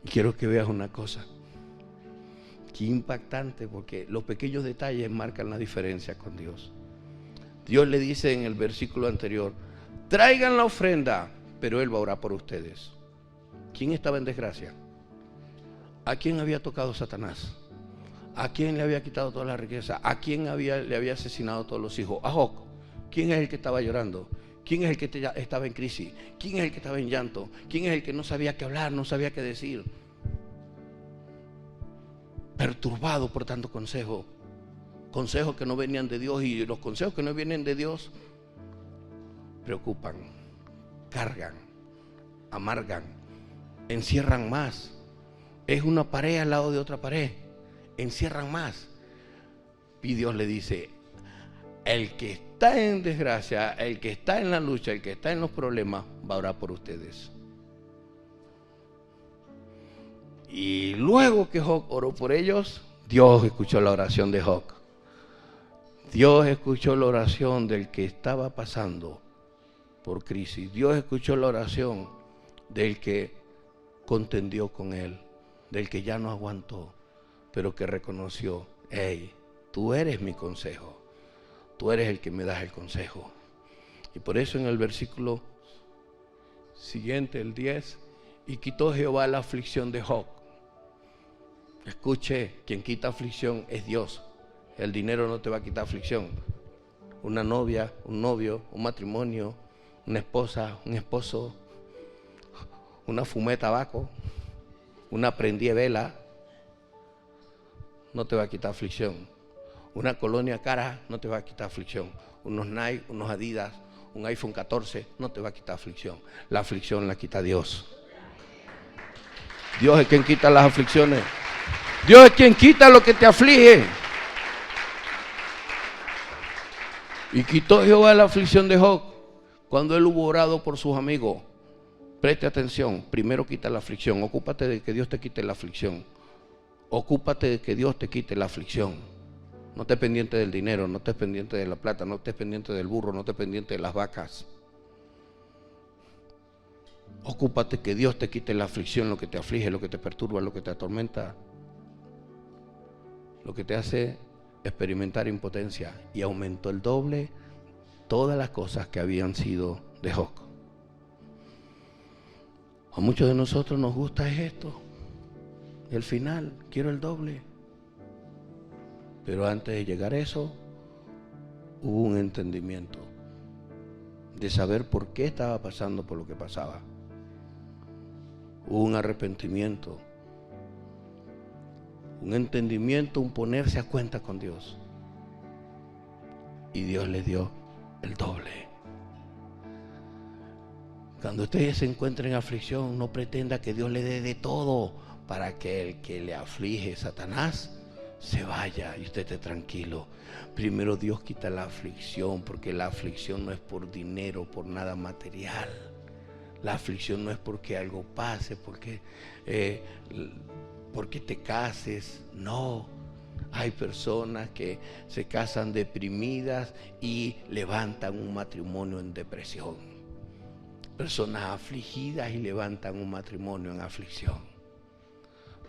Y quiero que veas una cosa. Qué impactante, porque los pequeños detalles marcan la diferencia con Dios. Dios le dice en el versículo anterior, traigan la ofrenda, pero Él va a orar por ustedes. ¿Quién estaba en desgracia? ¿A quién había tocado Satanás? ¿A quién le había quitado toda la riqueza? ¿A quién le había asesinado todos los hijos? A Job. ¿Quién es el que estaba llorando? ¿Quién es el que estaba en crisis? ¿Quién es el que estaba en llanto? ¿Quién es el que no sabía qué hablar, no sabía qué decir? Perturbado por tanto consejo. Consejos que no venían de Dios, y los consejos que no vienen de Dios preocupan, cargan, amargan, encierran más. Es una pared al lado de otra pared, encierran más. Y Dios le dice, el que está en desgracia, el que está en la lucha, el que está en los problemas, va a orar por ustedes. Y luego que Job oró por ellos, Dios escuchó la oración de Job. Dios escuchó la oración del que estaba pasando por crisis. Dios escuchó la oración del que contendió con él, del que ya no aguantó, pero que reconoció, hey, tú eres mi consejo, tú eres el que me das el consejo. Y por eso en el versículo siguiente, el 10, y quitó Jehová la aflicción de Job. Escuche, quien quita aflicción es Dios. El dinero no te va a quitar aflicción. Una novia, un novio, un matrimonio, una esposa, un esposo, una fumé de tabaco, una prendí de vela, no te va a quitar aflicción. Una colonia cara no te va a quitar aflicción. Unos Nike, unos Adidas, un iPhone 14 no te va a quitar aflicción. La aflicción la quita Dios. Dios es quien quita las aflicciones. Dios es quien quita lo que te aflige. Y quitó Jehová la aflicción de Job cuando él hubo orado por sus amigos. Preste atención, primero quita la aflicción. Ocúpate de que Dios te quite la aflicción. Ocúpate de que Dios te quite la aflicción. No estés pendiente del dinero, no estés pendiente de la plata, no estés pendiente del burro, no estés pendiente de las vacas. Ocúpate que Dios te quite la aflicción, lo que te aflige, lo que te perturba, lo que te atormenta, lo que te hace experimentar impotencia. Y aumentó el doble todas las cosas que habían sido de Job. A muchos de nosotros nos gusta esto, el final, quiero el doble. Pero antes de llegar a eso, hubo un entendimiento de saber por qué estaba pasando por lo que pasaba. Hubo un arrepentimiento, un entendimiento, un ponerse a cuenta con Dios. Y Dios le dio el doble. Cuando usted se encuentre en aflicción, no pretenda que Dios le dé de todo para que el que le aflige, Satanás, se vaya y usted esté tranquilo. Primero Dios quita la aflicción, porque la aflicción no es por dinero, por nada material. La aflicción no es porque algo pase, porque te cases. No, hay personas que se casan deprimidas y levantan un matrimonio en depresión. Personas afligidas y levantan un matrimonio en aflicción.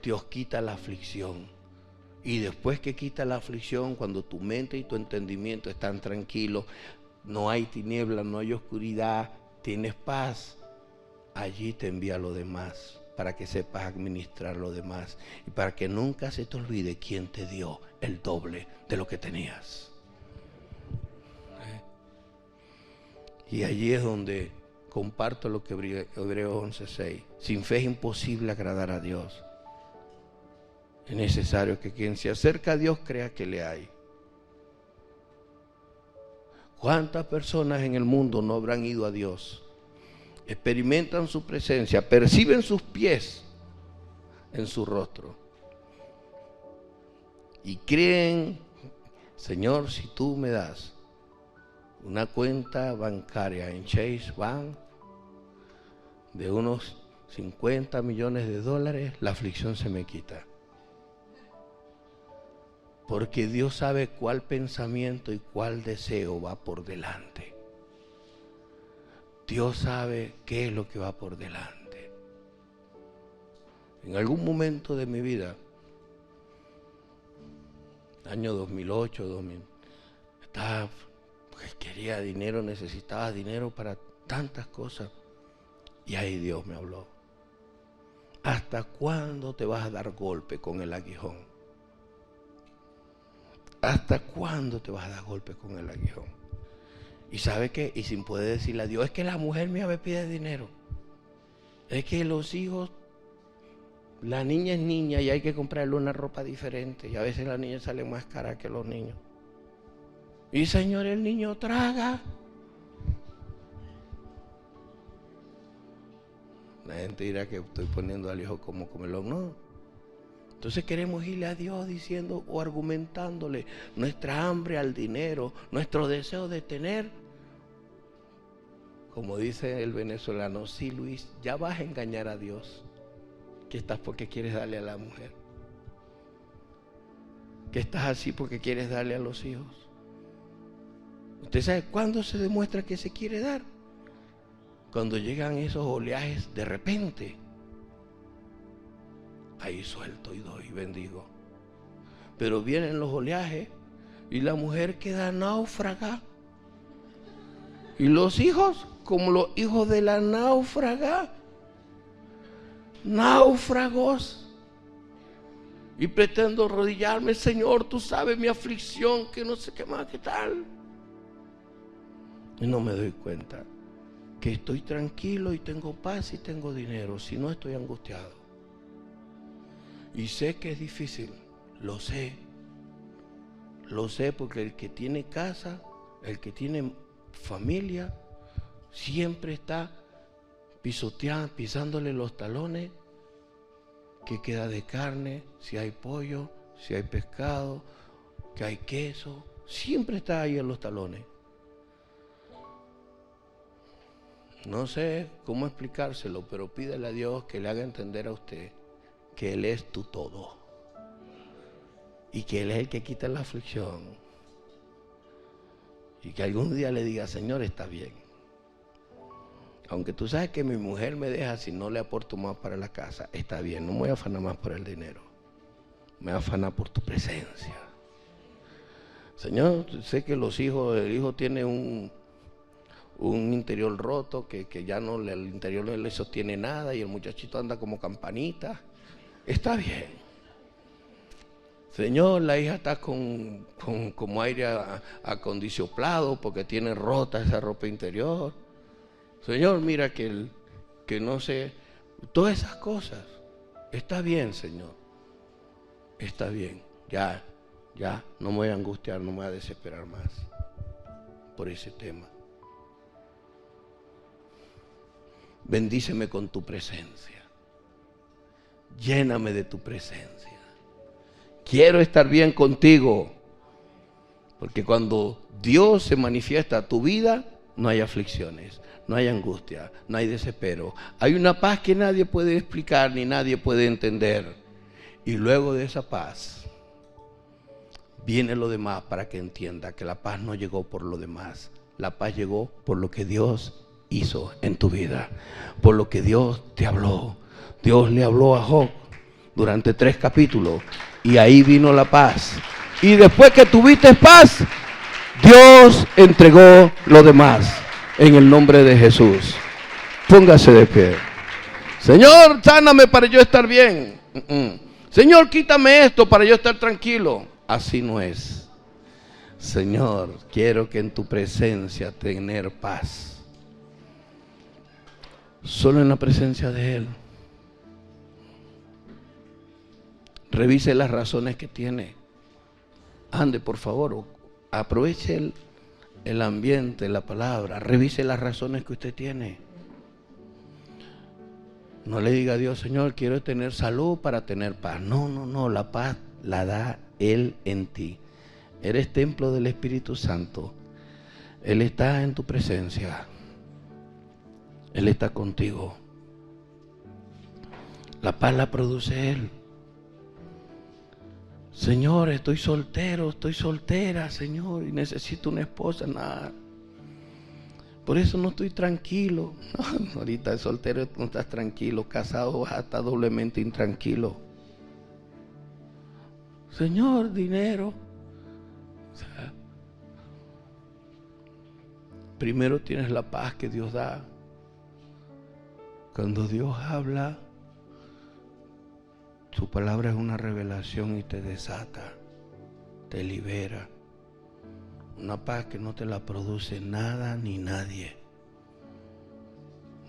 Dios quita la aflicción. Y después que quita la aflicción, cuando tu mente y tu entendimiento están tranquilos, no hay tiniebla, no hay oscuridad, tienes paz, allí te envía lo demás, para que sepas administrar lo demás y para que nunca se te olvide quién te dio el doble de lo que tenías. Y allí es donde comparto lo que Hebreos 11:6. Sin fe es imposible agradar a Dios. Es necesario que quien se acerca a Dios crea que le hay. ¿Cuántas personas en el mundo no habrán ido a Dios? Experimentan su presencia, perciben sus pies en su rostro y creen: Señor, si tú me das una cuenta bancaria en Chase Bank de unos 50 millones de dólares, la aflicción se me quita. Porque Dios sabe cuál pensamiento y cuál deseo va por delante. Dios sabe qué es lo que va por delante. En algún momento de mi vida, año 2008, 2000, quería dinero, necesitaba dinero para tantas cosas. Y ahí Dios me habló: ¿hasta cuándo te vas a dar golpe con el aguijón? ¿Hasta cuándo te vas a dar golpe con el aguijón? ¿Y sabe qué? Y sin poder decirle a Dios: es que la mujer mía me pide dinero. Es que los hijos, la niña es niña y hay que comprarle una ropa diferente. Y a veces la niña sale más cara que los niños. Y Señor, el niño traga. La gente dirá que estoy poniendo al hijo como comelón. No. Entonces queremos irle a Dios diciendo o argumentándole nuestra hambre al dinero, nuestro deseo de tener. Como dice el venezolano: sí, Luis, ya vas a engañar a Dios, que estás porque quieres darle a la mujer, que estás así porque quieres darle a los hijos. ¿Usted sabe cuándo se demuestra que se quiere dar? Cuando llegan esos oleajes de repente. Ahí suelto y doy, bendigo. Pero vienen los oleajes y la mujer queda náufraga. Y los hijos, como los hijos de la náufraga, náufragos. Y pretendo arrodillarme: Señor, tú sabes mi aflicción, que no sé qué más, qué tal. Y no me doy cuenta que estoy tranquilo y tengo paz y tengo dinero, si no estoy angustiado. Y sé que es difícil, lo sé porque el que tiene casa, el que tiene familia, siempre está pisoteando, pisándole los talones, que queda de carne, si hay pollo, si hay pescado, que hay queso, siempre está ahí en los talones. No sé cómo explicárselo, pero pídele a Dios que le haga entender a usted que Él es tu todo y que Él es el que quita la aflicción, y que algún día le diga: Señor, está bien, aunque tú sabes que mi mujer me deja si no le aporto más para la casa, está bien, no me voy a afanar más por el dinero, me voy a afanar por tu presencia. Señor, sé que el hijo tiene un interior roto, que ya no, el interior no le sostiene nada y el muchachito anda como campanita. Está bien. Señor, la hija está como aire acondicionado porque tiene rota esa ropa interior. Señor, mira que no sé, todas esas cosas. Está bien, Señor. Está bien. Ya, no me voy a angustiar, no me voy a desesperar más por ese tema. Bendíceme con tu presencia. Lléname de tu presencia. quiero estar bien contigo. Porque cuando Dios se manifiesta a tu vida, no hay aflicciones, no hay angustia, no hay desespero. Hay una paz que nadie puede explicar ni nadie puede entender. Y luego de esa paz viene lo demás, para que entienda que la paz no llegó por lo demás. La paz llegó por lo que Dios hizo en tu vida, por lo que Dios te habló. Dios le habló a Job durante 3 capítulos y ahí vino la paz. Y después que tuviste paz, Dios entregó lo demás en el nombre de Jesús. Póngase de pie. Señor, sáname para yo estar bien. Señor, quítame esto para yo estar tranquilo. Así no es. Señor, quiero que en tu presencia tener paz. Solo en la presencia de Él. Revise las razones que tiene. Ande, por favor, aproveche el ambiente, la palabra. Revise las razones que usted tiene. No le diga a Dios, Señor, quiero tener salud para tener paz. No, no, no, la paz la da Él en ti. Eres templo del Espíritu Santo. Él está en tu presencia. Él está contigo. La paz la produce Él. Señor, estoy soltero, estoy soltera, Señor, y necesito una esposa. Nada. Por eso no estoy tranquilo. No, ahorita de soltero no estás tranquilo. Casado vas a estar doblemente intranquilo. Señor, dinero. O sea, primero tienes la paz que Dios da. Cuando Dios habla, su palabra es una revelación y te desata, te libera. Una paz que no te la produce nada ni nadie.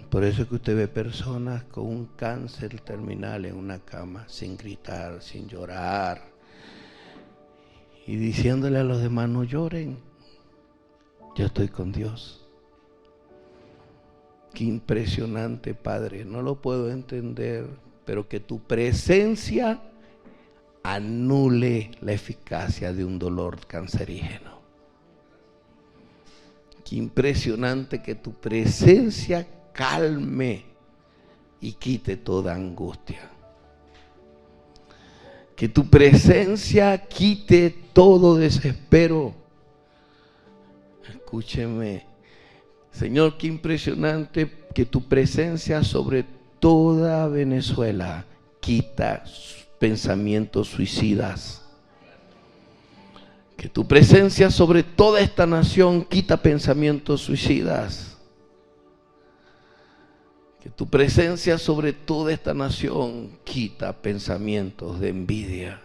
Por eso es que usted ve personas con un cáncer terminal en una cama, sin gritar, sin llorar, y diciéndole a los demás, no lloren, yo estoy con Dios. Qué impresionante, Padre, no lo puedo entender, pero que tu presencia anule la eficacia de un dolor cancerígeno. Qué impresionante que tu presencia calme y quite toda angustia. Que tu presencia quite todo desespero. Escúcheme, Señor, qué impresionante que tu presencia sobre toda Venezuela quita pensamientos suicidas. Que tu presencia sobre toda esta nación quita pensamientos suicidas. Que tu presencia sobre toda esta nación quita pensamientos de envidia.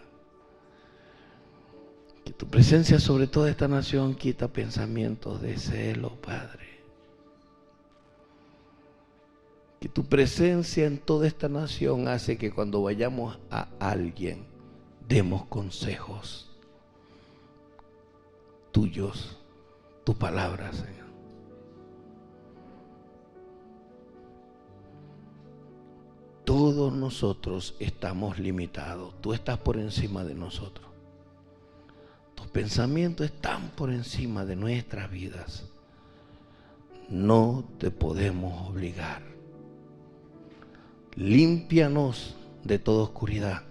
Que tu presencia sobre toda esta nación quita pensamientos de celo, Padre. Que tu presencia en toda esta nación hace que cuando vayamos a alguien demos consejos tuyos, tu palabra, Señor. Todos nosotros estamos limitados. Tú estás por encima de nosotros. Tus pensamientos están por encima de nuestras vidas. No te podemos obligar. Límpianos de toda oscuridad.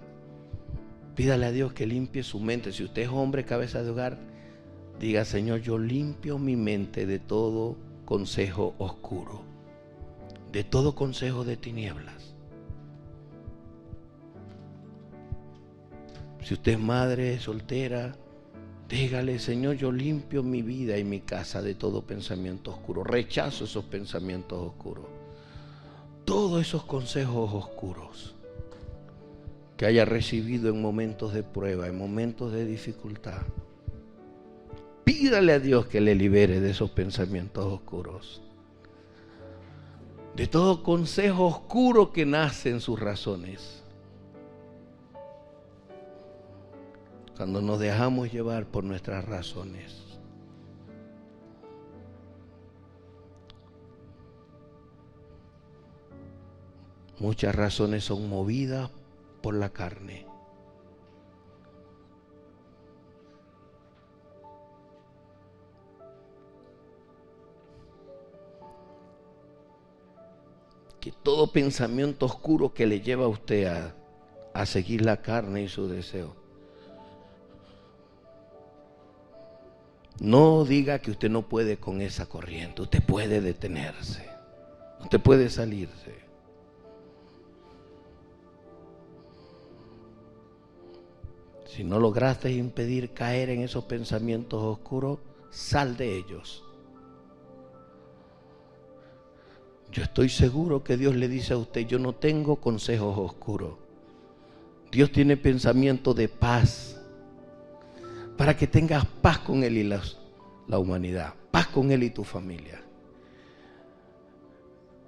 Pídale a Dios que limpie su mente. Si usted es hombre, cabeza de hogar, diga, Señor, yo limpio mi mente de todo consejo oscuro, de todo consejo de tinieblas. Si usted es madre soltera, dígale, Señor, yo limpio mi vida y mi casa de todo pensamiento oscuro. Rechazo esos pensamientos oscuros. Todos esos consejos oscuros que haya recibido en momentos de prueba, en momentos de dificultad. Pídale a Dios que le libere de esos pensamientos oscuros. De todo consejo oscuro que nace en sus razones. Cuando nos dejamos llevar por nuestras razones. Muchas razones son movidas por la carne. que todo pensamiento oscuro que le lleva a usted a seguir la carne y su deseo, no diga que usted no puede con esa corriente. Usted puede detenerse, usted puede salirse. Si no lograste impedir caer en esos pensamientos oscuros, sal de ellos. Yo estoy seguro que Dios le dice a usted: yo no tengo consejos oscuros. Dios tiene pensamiento de paz, para que tengas paz con Él y la humanidad, paz con Él y tu familia.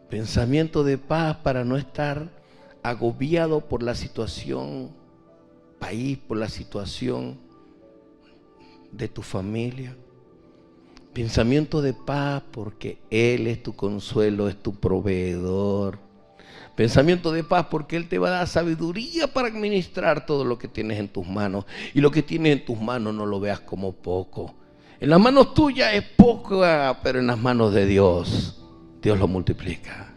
Pensamiento de paz para no estar agobiado por la situación país, por la situación de tu familia. Pensamiento de paz porque Él es tu consuelo, es tu proveedor. Pensamiento de paz porque Él te va a dar sabiduría para administrar todo lo que tienes en tus manos. Y lo que tienes en tus manos no lo veas como poco. En las manos tuyas es poco, pero en las manos de Dios, Dios lo multiplica.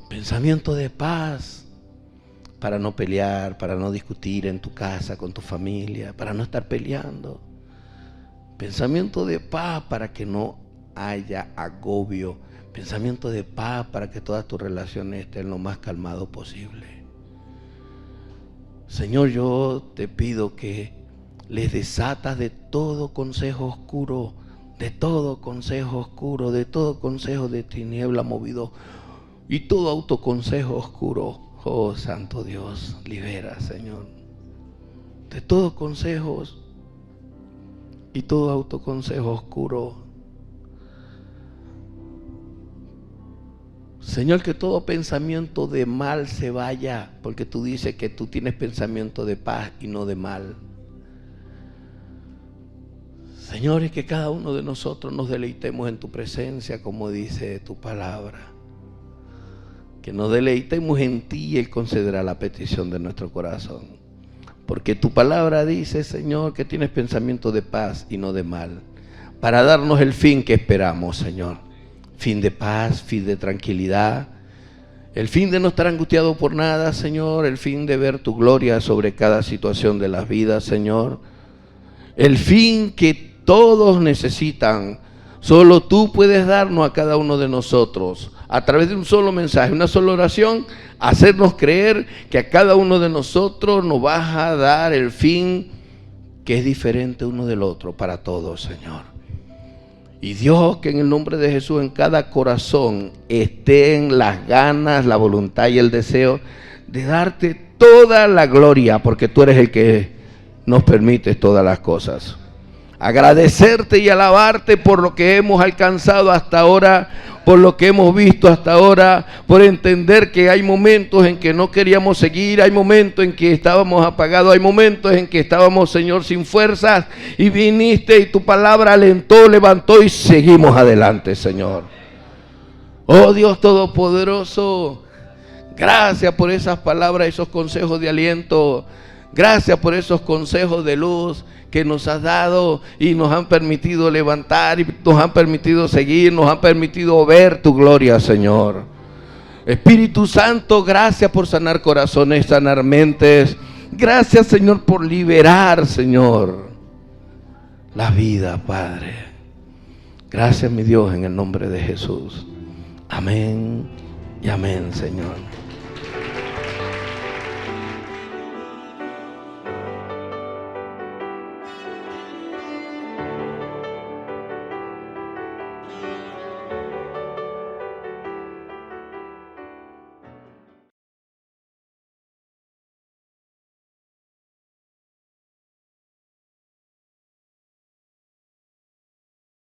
Pensamiento de paz para no pelear, para no discutir en tu casa, con tu familia, para no estar peleando. Pensamiento de paz para que no haya agobio. Pensamiento de paz para que todas tus relaciones estén lo más calmado posible. Señor, yo te pido que les desatas de todo consejo oscuro, de todo consejo oscuro, de todo consejo de tiniebla movido y todo autoconsejo oscuro. Oh, Santo Dios, libera, Señor, de todo consejos y todo autoconsejo oscuro. Señor, que todo pensamiento de mal se vaya, porque tú dices que tú tienes pensamiento de paz y no de mal. Señor, y que cada uno de nosotros nos deleitemos en tu presencia, como dice tu palabra. Que nos deleitemos en ti y Él concederá la petición de nuestro corazón. Porque tu palabra dice, Señor, que tienes pensamiento de paz y no de mal, para darnos el fin que esperamos, Señor. Fin de paz, fin de tranquilidad, el fin de no estar angustiado por nada, Señor, el fin de ver tu gloria sobre cada situación de las vidas, Señor. El fin que todos necesitan, solo tú puedes darnos a cada uno de nosotros, a través de un solo mensaje, una sola oración, hacernos creer que a cada uno de nosotros nos vas a dar el fin que es diferente uno del otro para todos, Señor. Y Dios, que en el nombre de Jesús en cada corazón estén las ganas, la voluntad y el deseo de darte toda la gloria, porque tú eres el que nos permite todas las cosas. Agradecerte y alabarte por lo que hemos alcanzado hasta ahora, por lo que hemos visto hasta ahora, por entender que hay momentos en que no queríamos seguir, hay momentos en que estábamos apagados, hay momentos en que estábamos, Señor, sin fuerzas, y viniste y tu palabra alentó, levantó y seguimos adelante, Señor. Oh Dios Todopoderoso, gracias por esas palabras, esos consejos de aliento, gracias por esos consejos de luz que nos has dado y nos han permitido levantar y nos han permitido seguir, nos han permitido ver tu gloria, Señor. Espíritu Santo, gracias por sanar corazones, sanar mentes. Gracias, Señor, por liberar, Señor, la vida, Padre. Gracias, mi Dios, en el nombre de Jesús. Amén y amén, Señor.